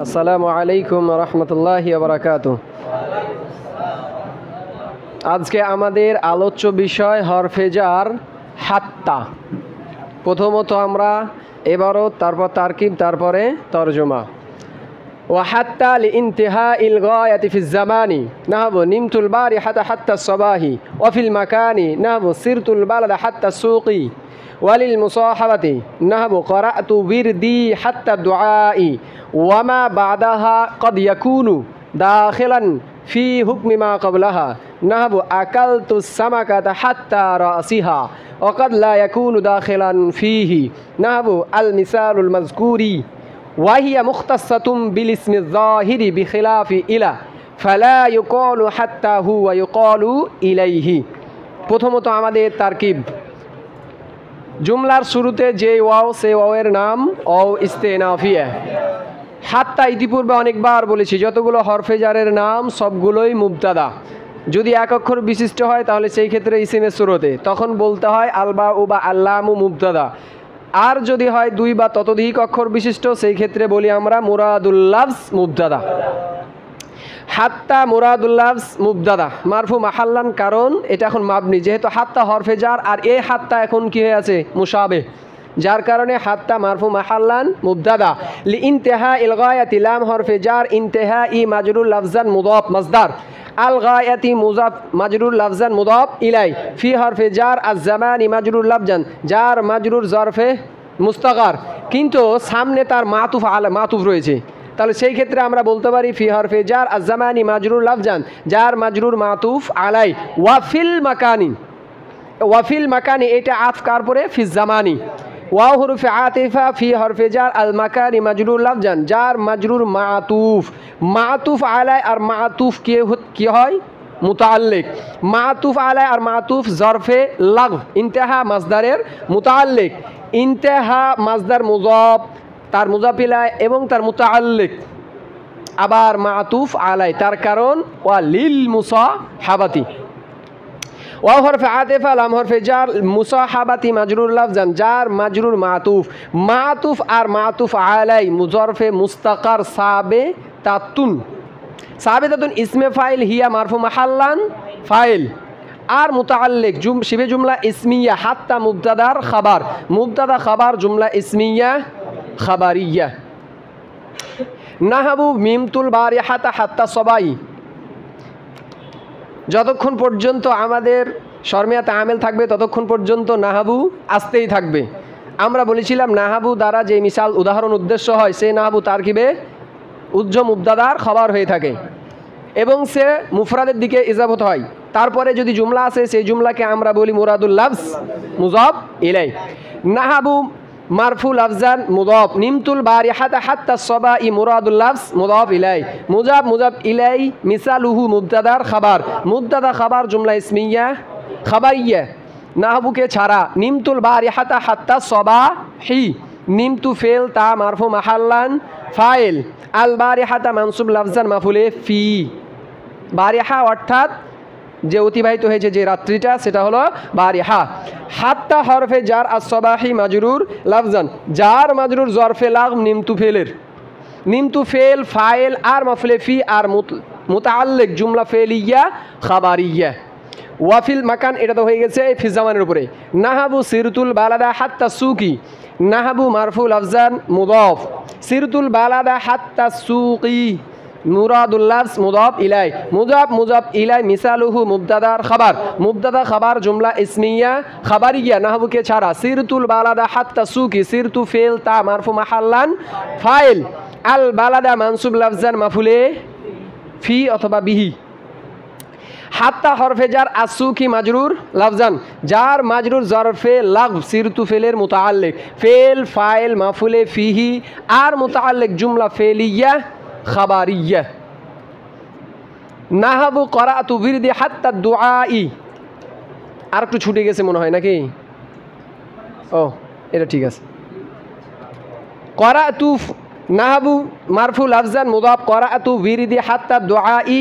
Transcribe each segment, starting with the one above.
আসসালামু আলাইকুম রহমতুল্লাহি ওয়া বারাকাতুহু। আজকে আমাদের আলোচ্য বিষয় হরফে জার হাত্তা। প্রথমত আমরা ইবারত, তারপর তারকিব, তারপরে তরজমা। ওয়া হাত্তা লিইনতিহাইল গায়াতি ফিজ জামানি নাহবু নিমতুল বারিহাতা হাত্তা সবাহি ওয়া ফিল মাকানি নাহবু সিরতুল বালাদা হাত্তা সুকি ওয়ালিল মুসাহাবাতি নাহবু ক্বরাতু বিরদি হাত্তা দুআই ওয়ামা বাদাহা কদ ইয়াকুনু দাখিলান ফি হুকমি মা ক্বাবলাহা নাহবু আকালতু সামাকাতা হাত্তা রাসিহা ওয়া কদ লা ইয়াকুনু দাখিলান ফিহি নাহবু আল মিসালুল মাযকুরি ওয়াহিয়া মুখতাসাতুম বিল ইসমি যাহিরি বিখিলাফি ইলা ফালা ইউকালু হাত্তা হু ওয়া ইউকালু ইলাইহি। প্রথমত আমাদের তারকিব। জুমলার শুরুতে যে ওয়াও, সে ওয়াওয়ের নাম ওয়াও ইস্তেনাফিয়া। হাত্তা ইতিপূর্বে অনেকবার বলেছি, যতগুলো হরফে জারের নাম সবগুলোই মুবতাদা। যদি এক অক্ষর বিশিষ্ট হয় তাহলে সেই ক্ষেত্রে ইসিমের শুরুতে, তখন বলতে হয় আলবা উ বা আল্লামু মুবতাদা। আর যদি হয় দুই বা ততোধিক অক্ষর বিশিষ্ট, সেই ক্ষেত্রে বলি আমরা মুরাদুল লাফজ মুবতাদা। হাত্তা মুরাদুল লাফজ মুবতাদা মারফু মাহাল্লান, কারণ এটা এখন মাবনি, যেহেতু হাত্তা হরফে জার আর এই হাত্তা এখন কি হয়ে আছে মুশাবে, যার কারণে হাত্তা মারফু মাহাল্লান মুবতাদা। লিইনতিহা ইল গায়াতি লাম হরফে জার ইনতিহা ই মাজরুর লাফজান মুদাফ মাসদার আল গায়াতি মুজাফ মাজরুর লাফজান মুদাফ ইলাই ফি হরফে জার আজ জামানি মাজরুর লাফজান জার মাজরুর জরফে মুস্তাগার, কিন্তু সামনে তার মাতুফ আলা মাতুফ রয়েছে, তাহলে সেই ক্ষেত্রে আমরা বলতে পারি ফি হরফে জার আজ জামানি মাজরুর লাফজান জার মাজরুর মাতুফ আলাই ওয়াফিল মাকানি। ওয়াফিল মাকানি এটা আতফ কার পরে ফিজ জামানি। ওয়াও হরফে আতিফা ফি হরফে জার আল মাকানি মাজরুর লাফজান জার মাজরুর মাতুফ মাতুফ আলাই, আর মাতুফ কি হয় মুতাআল্লিক। মাতুফ আলাই আর মাতুফ জরফে লাগ ইনতাহা মাসদারের মুতাআল্লিক। ইনতাহা মাসদার মুজাফ, তার মুজাফ ইলাই এবং তার মুতাআল্লিক, আবার মাতুফ আলাই, তার কারণ ওয়া লিল মুসাহাবাতি। ওয়াও হরফে আতিফা লাম হরফে জার মুসাহাবাতি মাজরুর লাফজান জার মাজরুর মাতুফ মাতুফ আর মাতুফ আলাই মুজরফে মুস্তাকার সাবেতাতুন। সাবেতাতুন ইসমে ফাইল হিয়া মারফু মাহাল্লান ফাইল, আর মুতাআল্লিক শিবে জুমলা ইসমিয়া হাত্তা মুবতাদার খাবার মুবতাদা খাবার জুমলা ইসমিয়া খাবারিয়া। নাহাবু মিমতুল বারিহাতা হাত্তা সবাই, যতক্ষণ পর্যন্ত আমাদের শর্মিয়াতে আমেল থাকবে ততক্ষণ পর্যন্ত নাহাবু আসতেই থাকবে। আমরা বলেছিলাম নাহাবু দ্বারা যে মিসাল উদাহরণ উদ্দেশ্য হয় সে নাহাবু তারকিবে উজ্জ মুবতাদার খবর হয়ে থাকে এবং সে মুফরাদের দিকে ইজাফত হয়। তারপরে যদি জুমলা আছে সেই জুমলাকে আমরা বলি মুরাদুল লাফজ মুজাফ ইলাই। নাহাবু মারফু লাফজান মুদাফ নিমতুল বারিহাতা হাত্তা সবাই মুরাদুল লাফজ মুদাফ ইলাই মুজাফ মুজাফ ইলাই মিসালুহু মুবতাদার খাবার মুবতাদা খাবার জুমলা ইসমিয়া খাবারিয়া। নাহবুকে ছাড়া নিমতুল বারিহাতা হাত্তা সবাহি নিমতু ফেল তা মারফু মাহাল্লান ফাইল আল বারিহাতা মানসুব লাফজান মাফুলে ফি। বারিহা অর্থাৎ যে অতিবাহিত হয়েছে যে রাত্রিটা সেটা হলো বারিহা। হাত্তা হরফে জার আসবাহি মাজরুর লাফজান জার মাজরুর জরফে লাগ নিমতু ফেলের নিমতু ফেল ফাইল আর মাফুলে ফি আর মুতাআল্লিক জুমলা ফেলিয়া খাবারিয়া। ওয়াফিল মাকান এটা তো হয়ে গেছে ফিজ জামানের উপরে। নাহাবু সিরতুল বালাদা হাত্তা সুকি নাহাবু মারফু লাফজান মুদাফ সিরতুল বালাদা হাত্তা সুকি মুরাদুল লাফজ মুদাফ ইলাই মুজাফ মুজাফ ইলাই মিসালুহু মুবতাদার খাবার মুবতাদা খাবার জুমলা ইসমিয়া খাবারিয়া। নাহবুকে ছাড়া সিরতুল বালাদা হাত্তা সুকি সিরতু ফেল তা মারফু মাহাল্লান ফাইল আল বালাদা মানসুব লাফজান মাফুলে ফি অথবা বিহি। হাত্তা হরফে জার আসুকি মাজরুর লাফজান জার মাজরুর জরফে লাগ সিরতু ফেলের মুতাআল্লিক ফেল ফাইল মাফুলে ফিহি আর মুতাআল্লিক জুমলা ফেলিয়া খাবারিয়া। নাহাবু ক্বরাতু বিরদি হাত্তা দুআই, আর একটু ছুটে গেছে মনে হয় নাকি? ও এটা ঠিক আছে। ক্বরাতু নাহাবু মারফু লাফজান মুদাফ ক্বরাতু বিরদি হাত্তা দুআই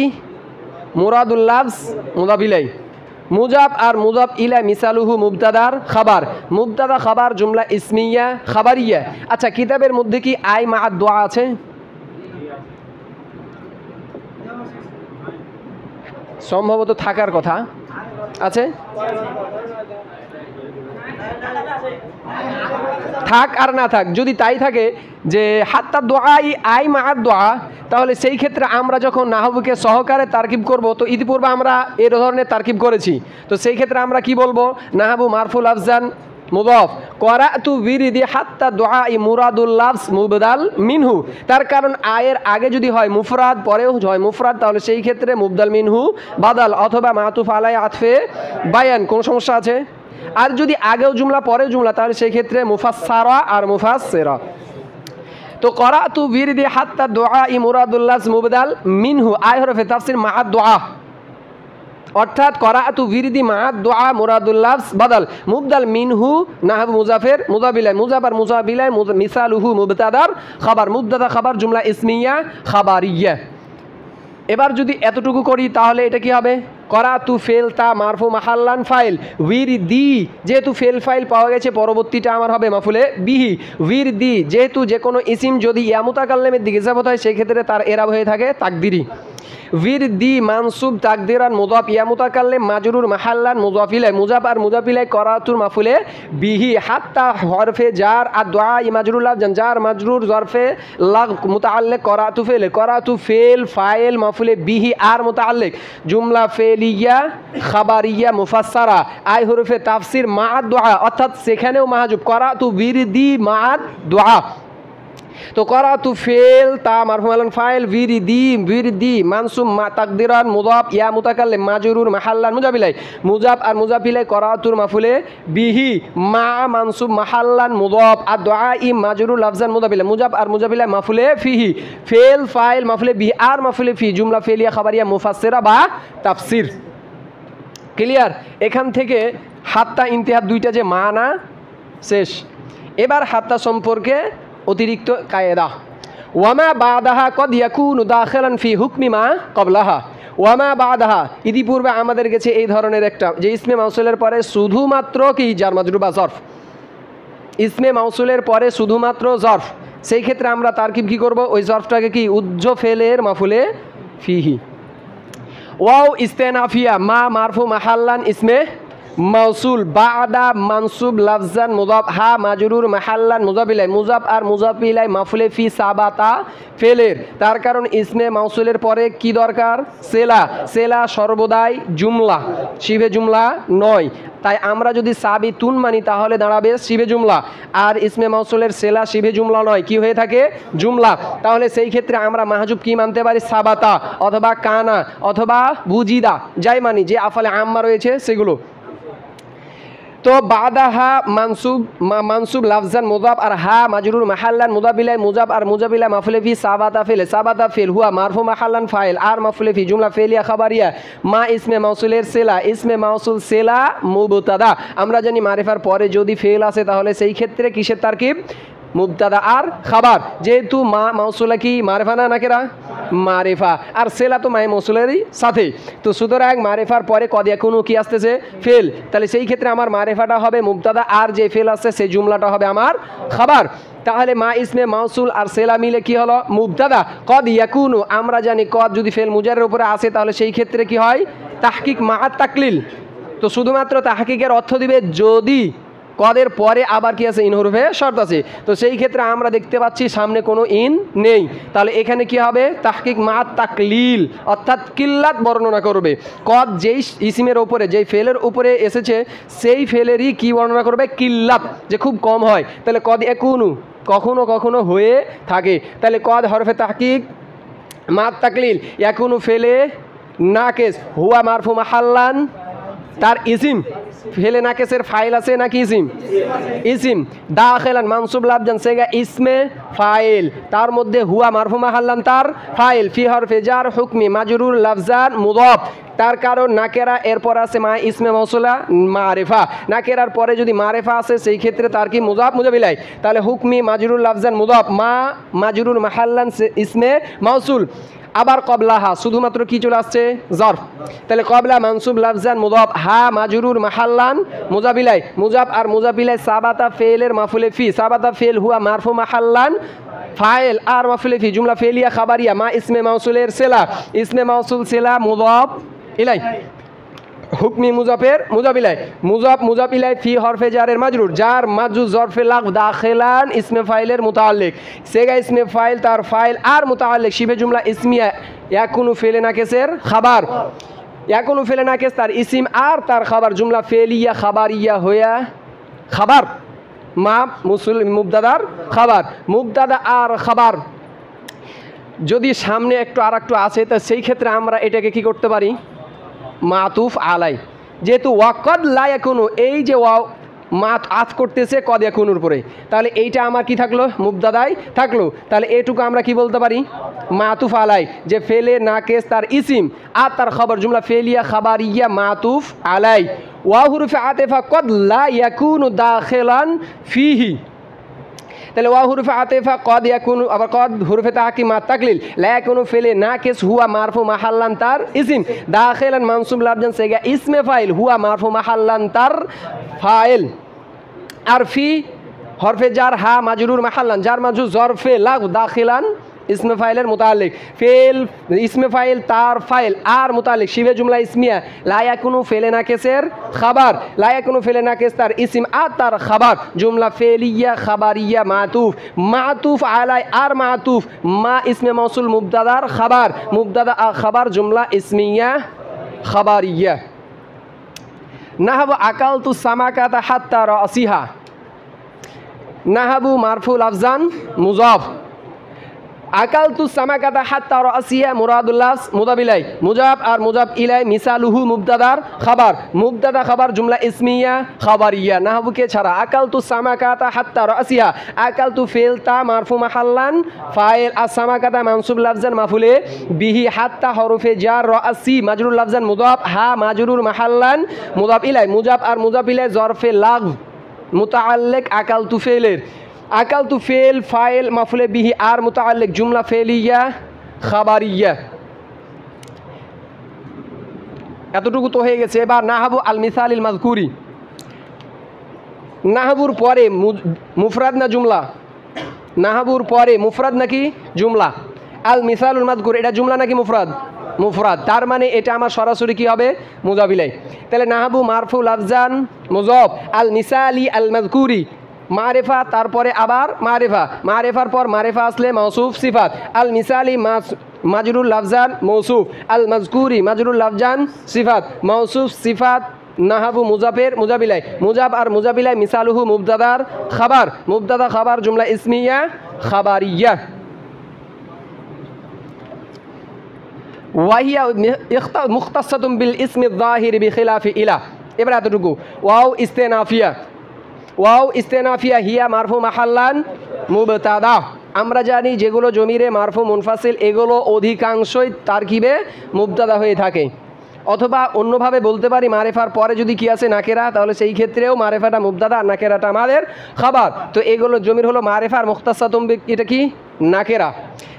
মুরাদুল লাফজ মুদাফ ইলাই মুজাফ আর মুজাফ ইলা মিসালুহু মুবতাদার খাবার মুবতাদা খাবার জুমলা ইসমিয়া খাবারিয়া। আচ্ছা, কিতাবের মধ্যে কি আই মা দোয়া আছে? সম্ভবত থাকার কথা আছে, থাক আর না থাক, যদি তাই থাকে যে হাত্তা দোয়া আই মাআদ দোয়া, তাহলে সেই ক্ষেত্রে আমরা যখন নাহবুকে সহকারে তারকিব করব, তো ইতিপূর্বে আমরা এর ধরনের তারকিব করেছি, তো সেই ক্ষেত্রে আমরা কি বলবো, নাহাবু মারফুল আফজান মুদাফ করাতু বিরিদি হাত্তা দোয়া মুরাদুল লাফজ মুবদাল মিনহু। তার কারণ আয়ের আগে যদি হয় মুফরাদ, পরেও হয় মুফরাদ, তাহলে সেই ক্ষেত্রে মুবদাল মিনহু বাদাল অথবা মাতুফ আলাই আতফে বায়ান। কোনো সমস্যা আছে? আর যদি আগেও জুমলা পরেও জুমলা, তাহলে সেই ক্ষেত্রে মুফাসসারা আর মুফাসসিরা। তো করাতু বিরিদি হাত্তা দোয়া মুরাদুল লাফজ মুবদাল মিনহু আয় হরফে তাফসির মাআদ দোয়া, অর্থাৎ করাআতু বিরিদি মাআদ দোয়া মুরাদুল লাফজ বাদাল মুবদাল মিনহু নাহবু মুজাফের মুজাবিলাই মুজাব আর মুজাবিলাই মিসালুহু মুবতাদার খাবার মুবতাদা খাবার জুমলা ইসমিয়া খাবারিয়া। এবার যদি এতটুকু করি তাহলে এটা কি হবে, করাতু ফেল তা মারফু মাহাল্লান ফাইল উইরদি, যেহেতু ফেল ফাইল পাওয়া গেছে পরবর্তীটা আমার হবে মাফুলে বিহি। উইরদি যেহেতু যে কোনো ইসিম যদি ইয়া মুতাকাল্লিমের দিকে ইজাফত হয় সেই ক্ষেত্রে তার এরাব হয়ে থাকে তাকদিরি। উইরদি মানসুব তাকদিরান মুদাফ ইয়া মুতাকাল্লিম মাজরুর মাহাল্লান মুদাফ ইলাই মুজাব আর মুজাফ ইলাই করাতুর মাফুলে বিহি হাত্তা হরফে জার আর দোয়া মাজরুর লাফ জার মাজরুর জরফে লাগ মুতাআল্লিক করাতু ফেল ফাইল মাফুলে বিহি আর মুতাআল্লিক জুমলা ফেলিয়া খাবারিয়া মুফাসসারা আই হরফে তাফসির মাআদ দোয়া, অর্থাৎ সেখানেও মাহজুব করাতু বিরদি মাআদ দোয়া। তো করাতু ফেল তা মারফু মালান ফাইল বিরদি মানসুব মা তাকদিরান মুদাফ ইয়া মুতাকাল্লিম মাজরুর মাহাল্লান মুজাবিলাই মুজাব আর মুজাফিলাই করাতুর মাফুলে বিহি মা মানসুব মাহাল্লান মুদাফ আর দোয়া ই মাজরুর লাফজান মুজাবিলাই মুজাব আর মুজাফিলাই মাফুলে ফিহি ফেল ফাইল মাফুলে বিহি আর মাফুলে ফি জুমলা ফেলিয়া খাবারিয়া মুফাসসিরা বা তাফসির। ক্লিয়ার? এখান থেকে হাত্তা ইন্তিহাদ দুইটা যে মানা শেষ। এবার হাত্তা সম্পর্কে অতিরিক্ত কায়দা, ওয়ামা বাদাহা কদ ইয়াকুনু দাখিলান ফি হুকমি মা ক্বাবলাহা। ওয়ামা বাদাহা ইতিপূর্বে আমাদের কাছে এই ধরনের একটা যে ইসমে মাউসুলের পরে শুধুমাত্র কি জার মাজরুর বা জরফ, ইসমে মাউসুলের পরে শুধুমাত্র জরফ, সেই ক্ষেত্রে আমরা তারকিব কি করব, ওই জরফটাকে কি উজ্জ ফেলের মাফুলে ফিহি। ওয়াও ইস্তেনাফিয়া মা মারফু মাহাল্লান ইসমে মাউসুল বাদা মানসুব লাফজান মুদাফ হা মাজরুর মাহাল্লান মুজাবিলাই মুজাব আর মুজাফিলাই মাফুলে ফি সাবাতা ফেলের। তার কারণ ইসমে মাউসুলের পরে কি দরকার, সেলা, সেলা সর্বদাই জুমলা, শিবে জুমলা নয়। তাই আমরা যদি সাবিতুন মানি তাহলে দাঁড়াবে শিবে জুমলা, আর ইসমে মাউসুলের সেলা শিবে জুমলা নয়, কি হয়ে থাকে, জুমলা। তাহলে সেই ক্ষেত্রে আমরা মাহজুব কি মানতে পারি, সাবাতা অথবা কানা অথবা বুজিদা, যাই মানি যে আফালে আম্মা রয়েছে সেগুলো। তো বাদাহা মানসুব লাফজান মুদাফ আর হা মাজরুর মাহাল্লান মুদাবিলাই মুজাব আর মুজাবিলা মাফুলে ফি সাবাতা ফেল হুয়া মারফু মাহাল্লান ফাইল আর মাফুলে ফি জুমলা ফেলিয়া খাবারিয়া মা ইসমে মাউসুলের সেলা, ইসমে মাউসুল সেলা মুবতাদা। আমরা জানি মারিফার পরে যদি ফেল আসে তাহলে সেই ক্ষেত্রে কিসের তারকিব, মুবতাদা আর খাবার। যেহেতু মা মাউসুলা কি মারিফা না নাকেরা, মারিফা, আর সেলা তো মাই মৌসুলেরই সাথে, তো সুতরাং মারিফার পরে কদ ইয়াকুনু কি আসতেছে, ফেল। তাহলে সেই ক্ষেত্রে আমার মারিফাটা হবে মুবতাদা আর যে ফেল আসছে সেই জুমলাটা হবে আমার খাবার। তাহলে মা ইসমে মাউসুল আর সেলা মিলে কি হলো, মুবতাদা। কদ ইয়াকুনু আমরা জানি কদ যদি ফেল মুজারের উপরে আসে তাহলে সেই ক্ষেত্রে কি হয়, তাহকিক মা তাকলিল। তো শুধুমাত্র তাহকিকের অর্থ দিবে যদি কদের পরে আবার কি আছে, ইন হরফে শর্ত আছে। তো সেই ক্ষেত্রে আমরা দেখতে পাচ্ছি সামনে কোনো ইন নেই, তাহলে এখানে কি হবে, তাহকিক মা তাকলিল, অর্থাৎ কিল্লাত বর্ণনা করবে। কদ যেই ইসিমের উপরে যেই ফেলের উপরে এসেছে সেই ফেলেরই কি বর্ণনা করবে, কিল্লাত, যে খুব কম হয়। তাহলে কদ ইয়াকুনু কখনো কখনো হয়ে থাকে, তাহলে কদ হরফে তাহকিক মা তাকলিল, ইয়াকুনু ফেলে নাকেস, হুয়া মারফু মাহাল্লান তার ইসিম, ফেলে নাকেসের ফাইল আছে নাকি ইসিম, ইসিম দাখিলান মানসুব লাফজান সেগা ইসমে ফাইল, তার মধ্যে হুয়া মারফু মাহাল্লান তার ফাইল ফি হরফে জার হুকমি মাজরুর লাফজান মুদাফ। তার কারণ নাকেরা এরপর আছে মা ইসমে মাউসুলা মারিফা, নাকেরার পরে যদি মারিফা আছে সেই ক্ষেত্রে তার কি মুজাফ মুজাবিলাই, তাহলে হুকমি মাজরুর লাফজান মুদাফ মা মাজরুর মাহাল্লান ইসমে মাউসুল। আবার কবলাহা শুধুমাত্র কি চলে আসছে, জরফ। তাহলে কবলা মানসুব লাফজান মুদাফ হা মাজরুর মাহাল্লান মুজাবিলাই মুজাব আর মুজাবিলাই সাবাতা ফেলের মাফুলে ফি, সাবাতা ফেল হুয়া মারফু মাহাল্লান ফাইল আর মাফুলে ফি জুমলা ফেলিয়া খাবারিয়া মা ইসমে মাউসুলের সেলা, ইসমে মাউসুল সেলা মুদাফ ইলাই হুকমি মুজাফের মুজাফ ইলাই মুজাফ ইলাই ফি হরফে জারের মাজরুর যার মাজরুর জরফে লাগ দাখিলান ইসমে ফাইলের মুতাআল্লিক সেগা ইসমে ফাইল তার ফাইল আর মুতাআল্লিক শিবে জুমলা ইসমিয়া ইয়াকুনু ফেলে নাকেসের খাবার ইয়াকুনু ফেলে নাকেস তার ইসিম আর তার খাবার জুমলা ফেলিয়া খাবারিয়া হইয়া খাবার মা মুবতাদার খাবার মুবতাদা আর খাবার যদি সামনে একটু আর একটু আছে তা সেই ক্ষেত্রে আমরা এটাকে কি করতে পারি মাতুফ আলাই যেহেতু ওয়াকদ লা ইয়াকুনু এই যে ওয়াও মাত আত করতেছে কদ ইয়াকুনুর উপরে তাহলে এইটা আমার কি থাকলো মুবতাদাই থাকলো তাহলে এটুকু আমরা কি বলতে পারি মাতুফ আলাই যে ফেলে নাকেস তার ইসিম আর তার খবর জুমলা ফেলিয়া খাবারিয়া মাতুফ আলাই ওয়া হুরুফে আতেফা কদ লা ইয়াকুনু দাখিলান ফিহি তাহলে ওয়া হুরুফে আতেফা কদ ইয়াকুনু আবার কদ হুরুফে তাহকিমাত তাকলিল লা ইয়াকুনু ফেলে নাকিস হুয়া মারফু মাহাল্লান তার ইসিম দাখিলান মানসুব লাফজান সেগা ইসমে ফাইল হুয়া মারফু মাহাল্লান তার ফাইল আর ফি হরফে জার হা মাজরুর মাহাল্লান জার মাজরুর জরফে লাগ দাখিলান ইসমে ফাইলের মুতাআল্লিক ফেল ইসমে ফাইল তার ফাইল আর মুতাআল্লিক শিবে জুমলা ইসমিয়া লা ইয়াকুনু ফেলে নাকেসের খাবার লা ইয়াকুনু ফেলে নাকেস তার ইসিম আর তার খাবার জুমলা ফেলিয়া খাবারিয়া মাতুফ আলাই আর মাতুফ মা ইসমে মৌসুল মুবতাদার খাবার মুবতাদা খাবার জুমলা ইসমিয়া খাবারিয়া নাহাবু আকালতু সামাকাতা হাত্তা রাসিহা নাহাবু মারফুল আফজান মুজাফ আকালতু সামাকাতা হাত্তা রাসিয়া মুরাদুল্লাহ মুদাবিলাই মুজাব আর মুজাব ইলাই মিসালুহু মুবতাদার খাবার মুবতাদা খাবার জুমলা ইসমিয়া খাবারিয়া নাহবুকে ছাড়া আকালতু সামাকাতা হাত্তা রাসিয়া আকালতু ফেল তা মারফু মাহাল্লান ফাইল আর সামাকাতা মানসুব লাফজান মাফুলে বিহি হাত্তা হরফে জার রাসি মাজরুর লাফজান মুদাফ হা মাজরুর মাহাল্লান মুদাফ ইলাই মুজাব আর মুজাব ইলাই জরফে লাগ মুতাআল্লিক আকালতু ফেলের আকালতু ফেল ফাইল মাফুলে বিহি আর মুতাআল্লিক জুমলা ফেলিয়া খাবারিয়া এতটুকু তো হয়ে গেছে এবার নাহাবু আল মিসালিল মাজকুরি নাহাবুর পরে মুফরাদ না জুমলা নাহাবুর পরে মুফরাদ নাকি জুমলা আল মিসালুল মাজকুর এটা জুমলা নাকি মুফরাদ মুফরাদ তার মানে এটা আমার সরাসরি কি হবে মুজাবিলাই তাহলে নাহাবু মারফুল আফজান মুজাফ আল মিসালি আল মাজকুরি মারেফা তারপরে আবার মারেফার পর মারেফা আসলে মৌসুফ সিফাত আল মিসালি মাজরুর লাফজান মৌসুফ আল মাজকুরি মাজরুর লাফজান সিফাত মৌসুফ সিফাত নাহাবু মুজাফের মুজাবিলাই মুজাব আর মুজাবিলাই মিসালুহু মুবতাদার খাবার জুমলা ইসমিয়া খাবারিয়া ওয়াহিয়া মুখতাসাতুম বিল ইসমি যাহির বিখিলাফি ইলা এবার এতটুকু ওয়াও ইস্তেনাফিয়া হিয়া মারফু মাহাল্লান মুবতাদা আমরা জানি যেগুলো জমিরে মারফু মুনফাসিল এগুলো অধিকাংশই তারকিবে মুবতাদা হয়ে থাকে অথবা অন্যভাবে বলতে পারি মারেফার পরে যদি কি আছে নাকেরা তাহলে সেই ক্ষেত্রেও মারেফাটা মুবতাদা আর নাকেরাটা আমাদের খাবার তো এগুলো জমির হলো মারেফার মুখতাসাতুম এটা কি নাকেরা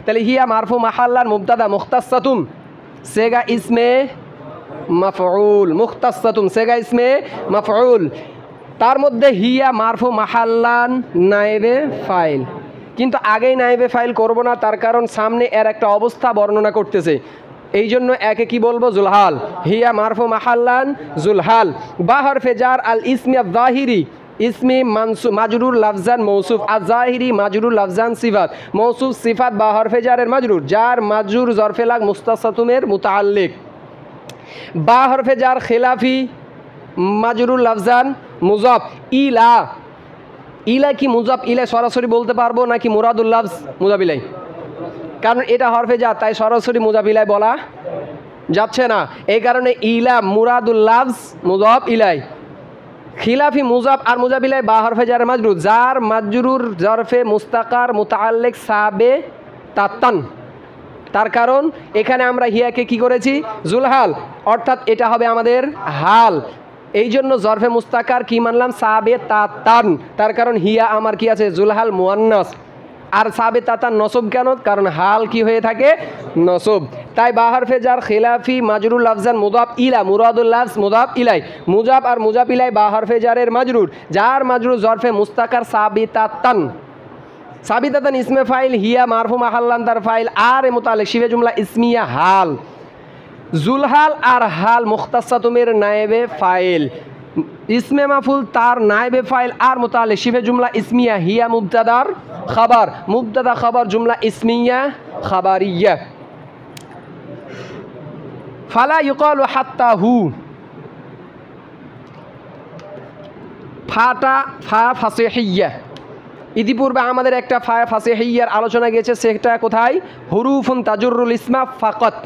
তাহলে হিয়া মারফু মাহাল্লান মুবতাদা মুখতাসাতুম সেগা ইসমে মাফউল মুখতাসাতুম সেগা ইসমে মাফউল তার মধ্যে হিয়া মারফু মাহাল্লান নায়েবে ফাইল কিন্তু আগেই নায়েবে ফাইল করব না তার কারণ সামনে এর একটা অবস্থা বর্ণনা করতেছে এই জন্য একে কি বলবো জুলহাল হিয়া মারফু মাহাল্লান জুলহাল বা হরফে জার আল ইসমি আয-যাহিরি ইসমি মাজরুর লাফজান মৌসুফ আয-যাহিরি মাজরুর লাফজান সিফাত মৌসুফ সিফাত বা হরফে জারের মাজরুর যার মাজরুর জরফে লাগ মুস্তাসাতুমের মুতাআল্লিক বা হরফে জার খিলাফি মাজরুর লাফজান মুজাফ ইলা কি মুজাফ ইলা সরাসরি বলতে পারবো নাকি মুরাদুল লাফজ মুজাবিলাই কারণ এটা হরফে যা তাই সরাসরি মুজাবিলাই বলা যাচ্ছে না এই কারণে ইলা মুরাদুল লাফজ মুজাফ ইলাই খিলাফি মুজাফ আর মুজাবিলাই বা হরফে জার মাজরুর যার মাজরুর জরফে মুস্তাকার মুতাআল্লিক সাবে তাতান তার কারণ এখানে আমরা হিয়াকে কি করেছি জুলহাল অর্থাৎ এটা হবে আমাদের হাল এই জন্য জরফে মুস্তাকার কি মানলাম সাবে তাতান তার কারণ হিয়া আমার কি আছে জুলহাল মুয়ান্নাস আর সাবে তাতান নসব কেন কারণ হাল কি হয়ে থাকে নসব তাই বা হরফে জার খিলাফি মাজরুর লাফজান মুদাফ ইলা মুরাদুল লাফজ মুদাফ ইলাই মুজাব আর মুজাফ ইলাই বা হরফে জারের মাজরুর যার মাজরুর জরফে মুস্তাকার সাবিতাতান ইসমে ফাইল হিয়া মারফু মাহাল্লান তার ফাইল আর মুতাআল্লিক শিবে জুমলা ইসমিয়া হাল জুলহাল আর হাল মুখতাসাতুমের নায়েবে ফাইল, ইসমে মাফুল তার নায়েবে ফাইল আর মুতাআল্লিক শিফে জুমলা ইসমিয়া হিয়া মুবতাদার খাবার, মুবতাদা খাবার জুমলা ইসমিয়া খাবারিয়া। ফালা ইউকালু হাত্তা হু, ফাটা ফা ফাসিহিয়া, ইতিপূর্বে আমাদের একটা ফা ফাসিহিয়ার আলোচনা গেছে, সেটা কোথায়? হুরুফুন তাজুরুল ইসমা ফাকাত,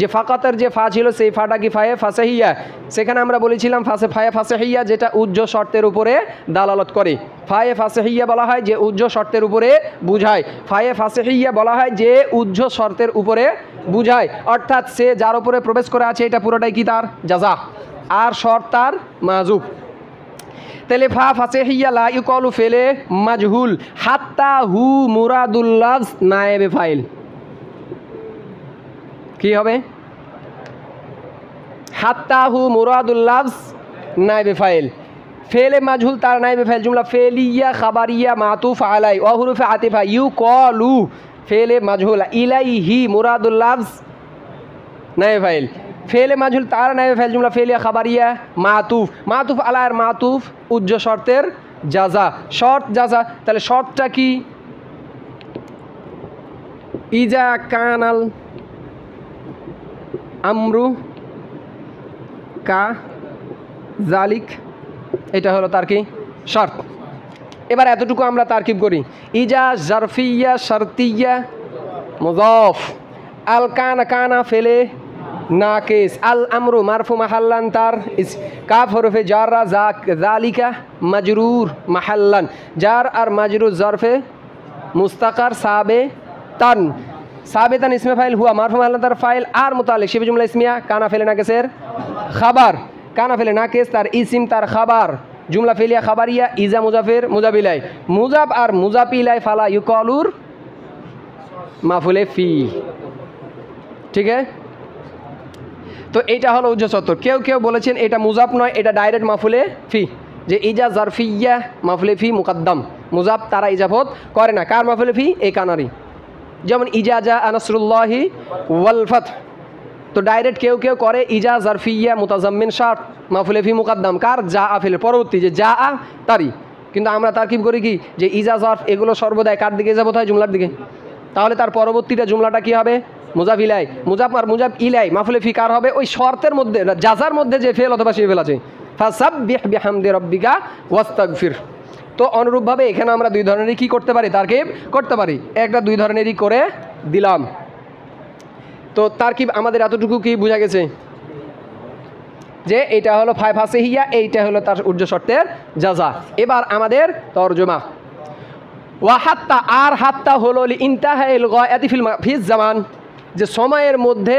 যে ফাকাতের যে ফা ছিল সেই ফাটা কি ফায়ে ফাসিহিয়া, সেখানে আমরা বলেছিলাম ফায়ে ফাসিহিয়া যেটা উজ্জ শর্তের উপরে দালালত করে। ফায়ে ফাসিহিয়া বলা হয় যে উজ্জ শর্তের উপরে বুঝায়, ফায়ে ফাসিহিয়া বলা হয় যে উজ্জ শর্তের উপরে বুঝায়, অর্থাৎ সে যার উপরে প্রবেশ করে আছে এটা পুরোটাই কি তার জাযা, আর শর্ত তার মাজুব। তাহলে ফা ফাসিহিয়া লা ইউকালু ফেলে মাজহুল হাত্তা হু মুরাদুল লাফজ নায়েবে ফাইল, কি হবে? হাত্তা হু মুরাদুল লাফজ নায়েবে ফাইল, ফেলে মাজহুল তার নায়েবে ফাইল জুমলা ফেলিয়া খাবারিয়া মাতুফ আলাই ওয়া হুরুফে আতিফা ইউকালু ফেলে মাজহুল ইলাইহি মুরাদুল লাফজ নায়েবে ফাইল, ফেলে মাজহুল তার নায়েবে ফাইল জুমলা ফেলিয়া খাবারিয়া মাতুফ, মাতুফ আলার মাতুফ উজ্জ শর্তের জাযা, শর্ত জাযা। তাহলে শর্তটা কি? ইজা কানাল আমরু কা জালিক, এটা হলো তার কি শর্ত। এবার এতটুকু আমরা তারকিব করি, ইজা জারফিয়া শারতিয়া মুযাফ, আল কানা কানা ফেলে নাকিস, আল আমরু মারফু মাহাল্লান তার কাফ হরফে জাররা জালিকা মাজরুর মাহাল্লান, জার আর মাজরুর জরফে মুস্তাকার সাবে তান, সাবেতান ইসমে ফাইল হুয়া মারফু মাহাল্লান তার ফাইল আর মুতাআল্লিক শিফে জুমলা ইসমিয়া কানা ফেলে নাকিসের খাবার, কানা ফেলে নাকিস তার ইসিম তার খাবার জুমলা ফেলিয়া খাবারিয়া ইজা মুজাফের মুজাবিলাই, মুজাব আর মুজাপিলাই ফালা ইউকালুর মাফুলে ফি, ঠিক আছে? তো এইটা হলো উজ্জ সত্তর। কেউ কেউ বলেছেন এটা মুজাব নয়, এটা ডাইরেক্ট মাফুলে ফি, যে ইজা জারফিয়া মাফুলে ফি মুকাদ্দাম, মুজাব তারা ইজাফত করে না, কার মাফুলে ফি? এই কানারি, যেমন ইজা জা আনাসরুল্লাহি ওয়াল ফাত, তো ডাইরেক্ট কেউ কেউ করে ইজা জারফিয়া মুতাজাম্মিন শার্ট মাফুলে ফি মুকাদ্দাম, কার? যা আফিলের পরবর্তী, যে যা আ তারি। কিন্তু আমরা তারকিব করি কি, যে ইজা জারফ এগুলো সর্বদাই কার দিকে ইজাফত হয়? জুমলার দিকে, তাহলে তার পরবর্তীটা জুমলাটা কি হবে? মুজাফ ইলাই, মুজাফ আর মুজাফ ইলাই মাফুলে ফি কার হবে? ওই শর্তের মধ্যে জাজার মধ্যে যে ফেল অথবা সেই ফেল আছে, ফাসাব্বিহ বিহামদি রাব্বিকা ওয়াস্তাগফির। তো অনুরূপভাবে এখানে আমরা দুই ধরনেরই কি করতে পারি? তারকিব করতে পারি, একটা দুই ধরনেরই করে দিলাম। তো তারকিব আমাদের এতটুকু কি বোঝা গেছে, যে এটা হলো ফাই ফাসিহিয়া, এইটা হলো তার উজ্জ শর্তের জাযা। এবার আমাদের তরজমা। ওয়া হাত্তা, আর হাত্তা হলো ইনতাহাইল গায়াতি ফিল জামান, যে সময়ের মধ্যে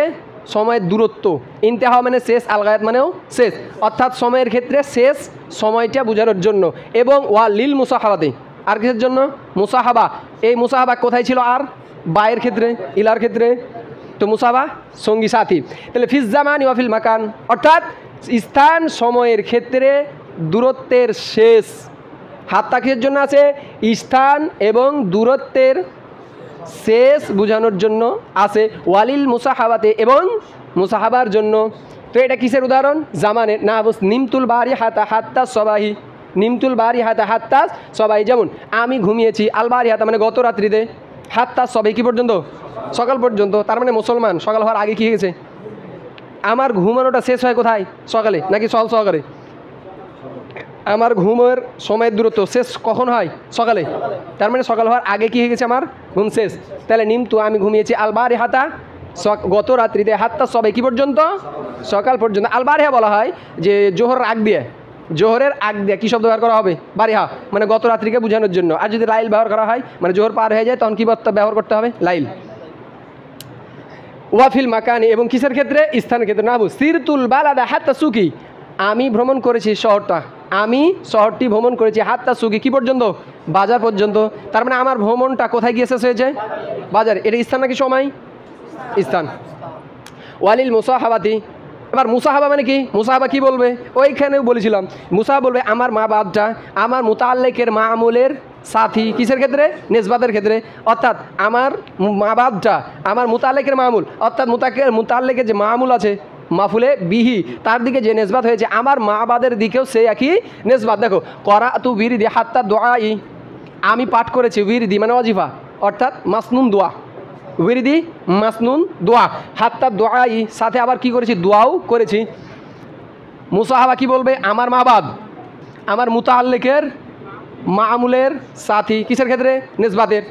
সময়ের দূরত্ব, ইনতাহা মানে শেষ, আল গায়াত মানেও শেষ, অর্থাৎ সময়ের ক্ষেত্রে শেষ সময়টা বোঝানোর জন্য, এবং ওয়া লিল মুসাহাবাতি, আর কিসের জন্য? মুসাহাবা। এই মুসাহাবা কোথায় ছিল? আর বায়ের ক্ষেত্রে, ইলার ক্ষেত্রে, তো মুসাহাবা সঙ্গী সাথী। তাহলে ফিজ জামান ওয়া ফিল মাকান, অর্থাৎ স্থান সময়ের ক্ষেত্রে দূরত্বের শেষ। হাত্তা কিসের জন্য আছে? স্থান এবং দূরত্বের শেষ বোঝানোর জন্য আছে, ওয়ালিল মুসাহাবাতে, এবং মুসাহাবার জন্য। তো এটা কিসের উদাহরণ? জামানের না, বস নিমতুল বাড়ি হাতা হাত্তা সবাহি, নিমতুল বাড়ি হাতা হাত্তা সবাই, যেমন আমি ঘুমিয়েছি, আল বাড়ি হাতা মানে গত রাত্রিতে, হাত্তা সবাই কি পর্যন্ত? সকাল পর্যন্ত। তার মানে মুসলমান সকাল হওয়ার আগে কী গেছে? আমার ঘুমানোটা শেষ হয় কোথায়? সকালে নাকি সকাল সকালে? আমার ঘুমের সময়ের দূরত্ব শেষ কখন হয়? সকালে। তার মানে সকাল হওয়ার আগে কী হয়ে গেছে? আমার ঘুম শেষ। তাহলে নিমতু আমি ঘুমিয়েছি, আলবারে হাতা গত রাত্রিতে, হাত্তা সবাই কী পর্যন্ত? সকাল পর্যন্ত। আলবারিহা বলা হয় যে জোহরের আগ দিয়ে, জোহরের আগ দিয়ে কী শব্দ ব্যবহার করা হবে? বারিহা, মানে গত রাত্রিকে বোঝানোর জন্য। আর যদি লাইল ব্যবহার করা হয়, মানে জোহর পার হয়ে যায়, তখন কী ব্যবহার করতে হবে? লাইল। ওয়াফিল মাকানি, এবং কিসের ক্ষেত্রে? স্থানের ক্ষেত্রে। না, সিরতুল বালাদা হাত্তা সুকি, আমি ভ্রমণ করেছি শহরটা, আমি শহরটি ভ্রমণ করেছি, হাত্তা সুকি কী পর্যন্ত? বাজার পর্যন্ত। তার মানে আমার ভ্রমণটা কোথায় গিয়ে শেষ হয়েছে? বাজার। এটা স্থান নাকি সময়? স্থান। ওয়ালিল মুসাহাবাতি, এবার মুসাহাবা মানে কি? মুসাহাবা কি বলবে? ওইখানেও বলেছিলাম, মুসাহাবা বলবে আমার মা বাদটা আমার মুতাআল্লিকের মামুলের সাথী কিসের ক্ষেত্রে? নিসবাতের ক্ষেত্রে। অর্থাৎ আমার মাবাদটা আমার মুতাল্লিকের মামুল, অর্থাৎ মুতাল্লিকের যে মামুল আছে মাফুলে বিহি তার দিকে যে নেসবাত হয়েছে আমার মাবাদের দিকেও সে একই নেসবাত। দেখো করা তু বিরিদি হাত্তা দোয়াই, আমি পাঠ করেছি বিরিদি মানে ওয়াজিফা অর্থাৎ মাসনুন দোয়া, বিরিদি মাসনুন দোয়া, হাত্তা দোয়াই সাথে আবার কি করেছি? দোয়াও করেছি। মুসাহাবা কি বলবে? আমার মাবাদ আমার মুতাল্লিকের মামুলের সাথী কিসের ক্ষেত্রে? নিসবাতের।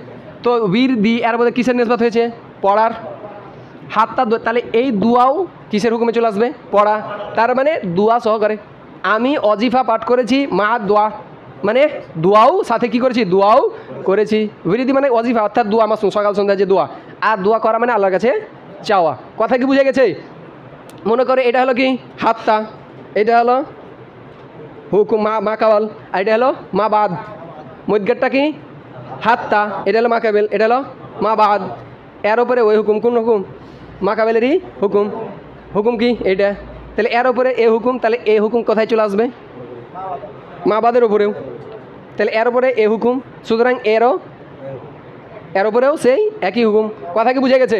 তো বিরদি এর মধ্যে কিসের নিসবাত হয়েছে? পড়ার। হাতটা তাহলে এই দুয়াও কিসের হুকুমে চলে আসবে? পড়া। তার মানে দুয়া সহকারে আমি অজিফা পাঠ করেছি মা দোয়া মানে দোয়াও সাথে কি করেছি? দোয়াও করেছি। বিরদি মানে অজিফা অর্থাৎ দোয়া মাসুম সকাল সন্ধ্যা যে দোয়া, আর দোয়া করা মানে আল্লাহর কাছে চাওয়া। কথা কি বুঝে গেছে? মনে করে এটা হলো কি হাতটা, এটা হলো হুকুম মা কাওয়াল, আর এটা হলো মা বাদ। মধ্যেরটা কি? হাতটা, এটা হলো মা কাবেল, এটা হলো মা বাদ। এর উপরে ওই হুকুম, কোন হুকুম? মা কাবেলেরই হুকুম। হুকুম কি? এইটা। তাহলে এর উপরে এ হুকুম, তাহলে এ হুকুম কোথায় চলে আসবে? মা বাদের উপরেও। তাহলে এর উপরে এ হুকুম, সুতরাং এর উপরেও সেই একই হুকুম। কথা কি বুঝে গেছে?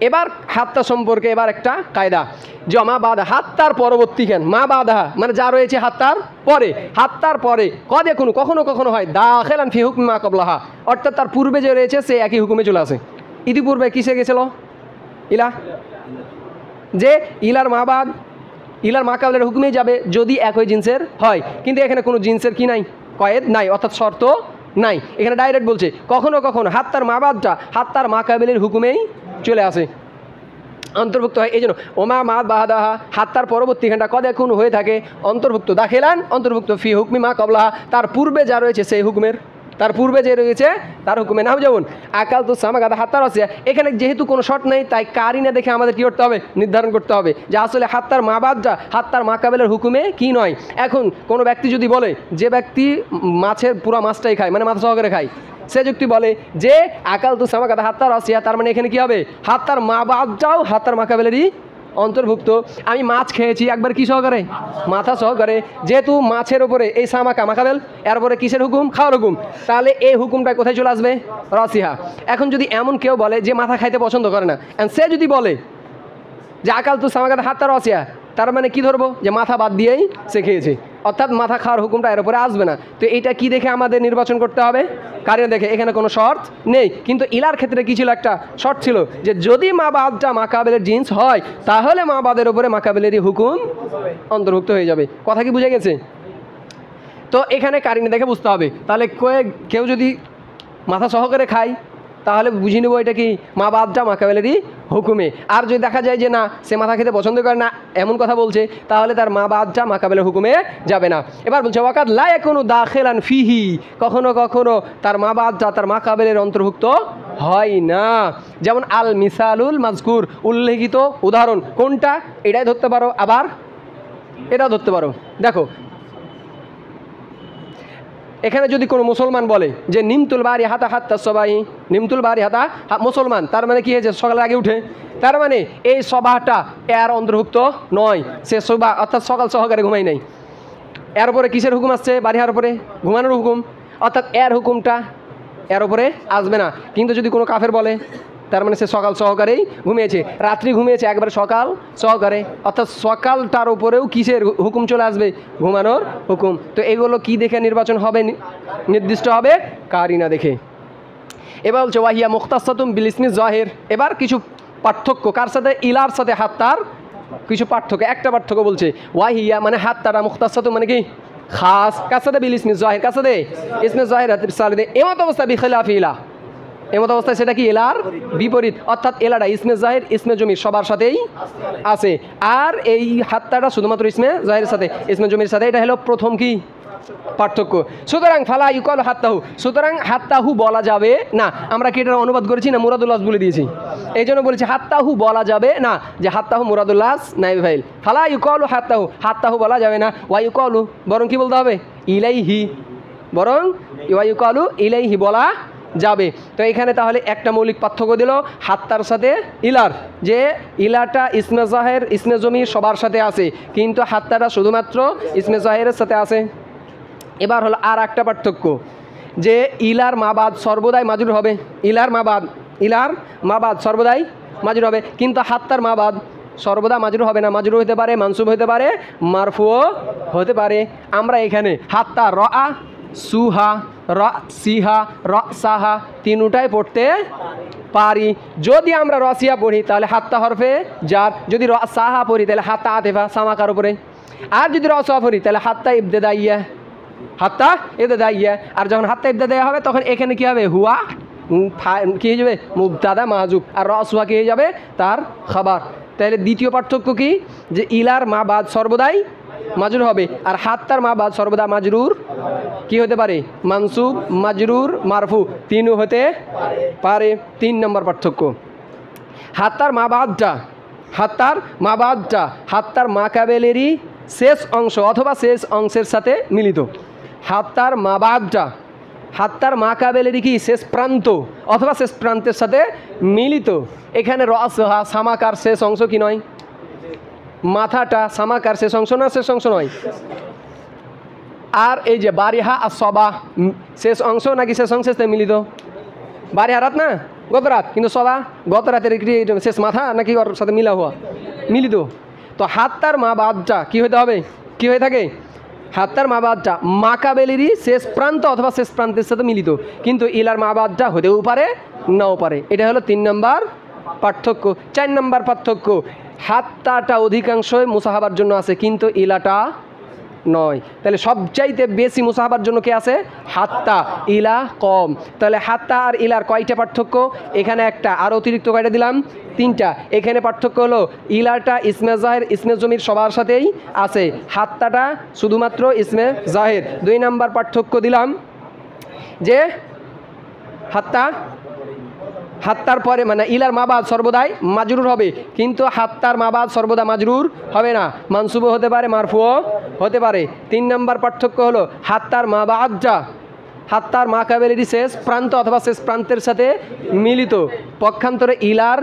এবার হাতটা সম্পর্কে এবার একটা কায়দা, যে মা বাধা হাতটার পরবর্তী কেন মা বাধা মানে যা রয়েছে হাতটার পরে, হাতটার পরে কদে কোনো কখনো কখনো হয় দাখিলান ফি হুকমি মা ক্বাবলাহা, অর্থাৎ তার পূর্বে যে রয়েছে সে একই হুকুমে চলে আসে। ইতিপূর্বে কিসে গেছিল? ইলা, যে ইলার মা বাদ ইলার মা কাবলের হুকুমেই যাবে যদি একই জিন্সের হয়, কিন্তু এখানে কোনো জিন্সের কি নাই? কয়েদ নাই, অর্থাৎ শর্ত নাই। এখানে ডাইরেক্ট বলছে কখনো কখনো হাত্তার মা বাদটা হাত্তার মা কাবেলের হুকুমেই চলে আসে, অন্তর্ভুক্ত হয়। এই জন্য ওমা মা বাহাদাহা হাত্তার পরবর্তীখানটা কদ এখন হয়ে থাকে অন্তর্ভুক্ত, দাখিলান অন্তর্ভুক্ত ফি হুকমি মা ক্বাবলাহা তার পূর্বে যা রয়েছে সেই হুকুমের, তার পূর্বে যে রয়েছে তার হুকুমে। নাও যেমন আকাল তো সামাগাদা হাত্তার আসিয়া, এখানে যেহেতু কোনো শর্ত নেই তাই কারিনা দেখে আমাদের কী করতে হবে? নির্ধারণ করতে হবে যে আসলে হাত্তার মা বাদটা হাত্তার মা কাবেলের হুকুমে কি নয়। এখন কোনো ব্যক্তি যদি বলে, যে ব্যক্তি মাছের পুরো মাছটাই খায় মানে মাথা সহকারে খায়, সে যুক্তি বলে যে আকাল তো সামাগাদা হাত্তার আসিয়া, তার মানে এখানে কী হবে? হাত্তার মা বাদটাও হাত্তার মা কাবেলেরই অন্তর্ভুক্ত। আমি মাছ খেয়েছি একবার কি সহকারে? মাথা সহকারে। যেহেতু মাছের ওপরে এই সামাকা মাকাবেল, এরপরে কিসের হুকুম? খাওয়ার হুকুম। তাহলে এই হুকুমটা কোথায় চলে আসবে? রসিহা। এখন যদি এমন কেউ বলে যে মাথা খাইতে পছন্দ করে না, সে যদি বলে যে আকাল তু সামাকাতে হাতটা রসিয়া, তার মানে কি ধরবো? যে মাথা বাদ দিয়েই সে খেয়েছে, অর্থাৎ মাথা খাওয়ার হুকুমটা এর উপরে আসবে না। তো এইটা কি দেখে আমাদের নির্বাচন করতে হবে? কারণ দেখে এখানে কোনো শর্ত নেই, কিন্তু ইলার ক্ষেত্রে কি ছিল? একটা শর্ত ছিল যে যদি মা বাদটা মাকাবেলের জিন্স হয় তাহলে মা বাদের উপরে মাকাবেলেরই হুকুম অন্তর্ভুক্ত হয়ে যাবে। কথা কি বুঝে গেছে? তো এখানে কারিনা দেখে বুঝতে হবে। তাহলে কেউ যদি মাথা সহকারে খায় তাহলে বুঝে নেব এটা কি? মা বাদটা মাকাবেলেরই হুকুমে। আর যদি দেখা যায় যে না সে মাথা খেতে পছন্দ করে না এমন কথা বলছে, তাহলে তার মা বাদটা মাকাবেলের হুকুমে যাবে না। এবার বলছে ওয়াকাদ লা ইয়াকুনু দাখিলান ফিহি, কখনো কখনো তার মা বাদটা তার মাকাবেলের অন্তর্ভুক্ত হয় না। যেমন আল মিসালুল মাজকুর, উল্লেখিত উদাহরণ কোনটা? এটাই ধরতে পারো, আবার এটাও ধরতে পারো। দেখো এখানে যদি কোনো মুসলমান বলে যে নিমতুল বাড়ি হাতা হাত্তা সবাই, নিমতুল বাড়ি হাতা মুসলমান, তার মানে কি হয়েছে? সকালের আগে উঠে, তার মানে এই সবাটা এর অন্তর্ভুক্ত নয়। সে সবা অর্থাৎ সকাল সহকারে ঘুমাই নাই। এর উপরে কিসের হুকুম আসছে? বাড়িহার উপরে ঘুমানোর হুকুম, অর্থাৎ এর হুকুমটা এর উপরে আসবে না। কিন্তু যদি কোনো কাফের বলে তার মানে সে সকাল সহকারেই ঘুমিয়েছে, রাত্রি ঘুমিয়েছে একবারে সকাল সহকারে, অর্থাৎ সকালটার উপরেও কিসের হুকুম চলে আসবে? ঘুমানোর হুকুম। তো এগুলো কি দেখে নির্বাচন হবে? নির্দিষ্ট হবে কারিনা দেখে। এবার বলছে ওয়াহিয়া মুখতাসাতুম বিল ইসমি জাহির। এবার কিছু পার্থক্য কার সাথে? ইলার সাথে হাত্তার কিছু পার্থক্য। একটা পার্থক্য বলছে ওয়াহিয়া মানে হাত্তারা, মুখতাসাতুম মানে কি? খাস। কার সাথে? বিল ইসমি জাহির। কার সাথে? ইসমে জাহির সালিদে এমত অবস্থা বিখিলাফি ইলা, এমত অবস্থায় সেটা কি? এলার বিপরীত, অর্থাৎ এলাটা ইসমে জাহির ইসমে জমির সবার সাথেই আছে, আর এই হাত্তাটা শুধুমাত্র ইসমে জাহিরের সাথে ইসমে জমির সাথে। এটা হলো প্রথম কি পার্থক্য। সুতরাং ফালা ইউকাল হাত্তাহু, সুতরাং হাত্তাহু বলা যাবে না। আমরা কি এটার অনুবাদ করেছি না মুরাদুল্লাহ বলে দিয়েছি? এই জন্য বলেছি হাত্তাহু বলা যাবে না, যে হাত্তাহু মুরাদুল্লাহ নাইব ফাইল। ফালা ইউকালু হাত্তাহু, হাত্তাহু বলা যাবে না। ওয়া ইউকালু, বরং কি বলতে হবে? ইলাইহি, বরং ওয়া ইউকালু ইলাইহি বলা যাবে। তো এখানে তাহলে একটা মৌলিক পার্থক্য দিল হাত্তার সাথে ইলার, যে ইলাটা ইসমে জাহের ইসমে জমির সবার সাথে আছে, কিন্তু হাত্তাটা শুধুমাত্র ইসমে জাহেরের সাথে আছে। এবার হলো আর একটা পার্থক্য, যে ইলার মাবাদ সর্বদাই মাজরুর হবে, ইলার মাবাদ সর্বদাই মাজরুর হবে, কিন্তু হাত্তার মাবাদ সর্বদা মাজরুর হবে না, মাজরুর হতে পারে, মানসুব হতে পারে, মারফুও হতে পারে। আমরা এখানে হাত্তা রা সুহা রা সিহা রা সাহা তিনটাই পড়তে পারি। যদি আমরা রসিয়া পড়ি তাহলে হাত্তা হরফে জার, যদি র সাহা পড়ি তাহলে হাত্তা আতেফা সামাকার উপরে, আর যদি রসা পড়ি তাহলে হাত্তা ইবতেদাইয়া, হাত্তা ইবতেদাইয়া। আর যখন হাত্তা ইবতেদাইয়া হবে তখন এখানে কি হবে, হুয়া কী হয়ে যাবে, মুবতাদা মাযুব, আর রসুয়া কী হয়ে যাবে, তার খাবার। তাহলে দ্বিতীয় পার্থক্য কি, যে ইলার মাবাদ সর্বদাই মাজরুর হবে, আর হাত্তার মাবাদ সর্বদা মাজরুর কি হতে পারে, মানসুব মাজরুর মারফু তিনও হতে পারে। 3 নম্বর পার্থক্য, হাত্তার মাবাদটা হাত্তার মাকাবেলেরই শেষ অংশ অথবা শেষ অংশের সাথে মিলিত। হাত্তার মাকাবেলেরই কি শেষ প্রান্ত অথবা শেষ প্রান্তের সাথে মিলিত। এখানে রসহা সামাকার শেষ অংশ কি নয়, মাথাটা সামাকার শেষ অংশ না, শেষ অংশ নয়। আর এই যে বারিহা আর সবা শেষ অংশ নাকি শেষ অংশের সাথে মিলিত, বারিহা রাত না গত রাত, কিন্তু সবা গত রাতের শেষ মাথা নাকি ওর সাথে মিলা হওয়া মিলিত। তো হাত্তার মাবাদটা কি হতে হবে, কি হয়ে থাকে, হাত্তার মাবাদটা মাকাবেলেরই শেষ প্রান্ত অথবা শেষ প্রান্তের সাথে মিলিত, কিন্তু ইলার মাবাদটা হতেও পারে নাও পারে। এটা হলো 3 নম্বর পার্থক্য। 4 নম্বর পার্থক্য, হাত্তাটা অধিকাংশই মুসাহাবার জন্য আছে কিন্তু ইলাটা নয়। তাহলে সবচাইতে বেশি মুসাহাবার জন্য কে আছে, হাত্তা, ইলা কম। তাহলে হাত্তা আর ইলার কয়টা পার্থক্য, এখানে একটা, আর অতিরিক্ত কয়টা দিলাম, 3টা। এখানে পার্থক্য হলো ইলাটা ইসমে জাহের ইসমে জমির সবার সাথেই আছে, হাত্তাটা শুধুমাত্র ইসমে জাহের। 2 নম্বর পার্থক্য দিলাম যে হাত্তার পরে মানে ইলার মাবাদ সর্বদাই মাজরুর হবে, কিন্তু হাত্তার মাবাদ সর্বদা মাজরুর হবে না, মানসুবও হতে পারে, মারফুও হতে পারে। 3 নম্বর পার্থক্য হলো হাত্তার মাবাদটা হাত্তার মাকাবেলেরই শেষ প্রান্ত অথবা শেষ প্রান্তের সাথে মিলিত, পক্ষান্তরে ইলার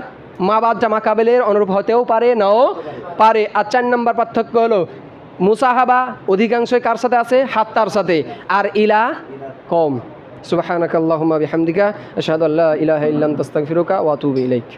মাবাদটা মাকাবেলের অনুরূপ হতেও পারে নাও পারে। আর 4 নম্বর পার্থক্য হলো মুসাহাবা অধিকাংশই কার সাথে আছে, হাত্তার সাথে, আর ইলা কম। সুবহানাকাল্লাহুম্মা বিহামদিকা আশহাদু আল্লা ইলাহা ইল্লা আনতা আস্তাগফিরুকা ওয়া আতুবু ইলাইক।